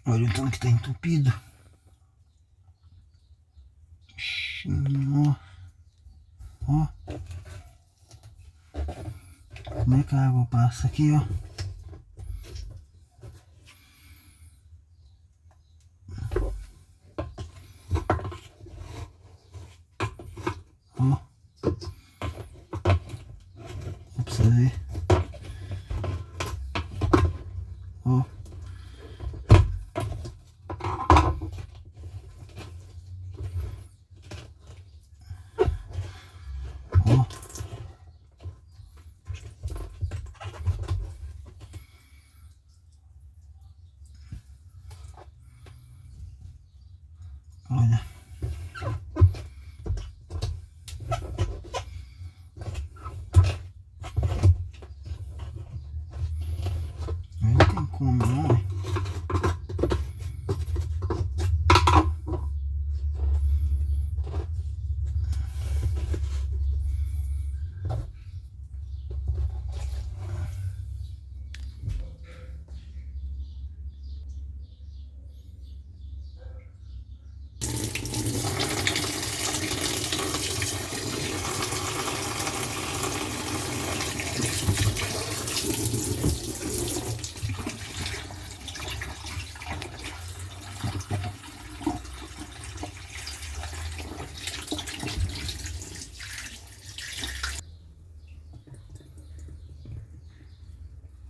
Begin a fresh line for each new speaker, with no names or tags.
Olha o tanque que tá entupido. Ó. Como é que a água passa aqui, ó. Ó. Dá pra você ver. Ó. Ó. Olha. Não tem como não.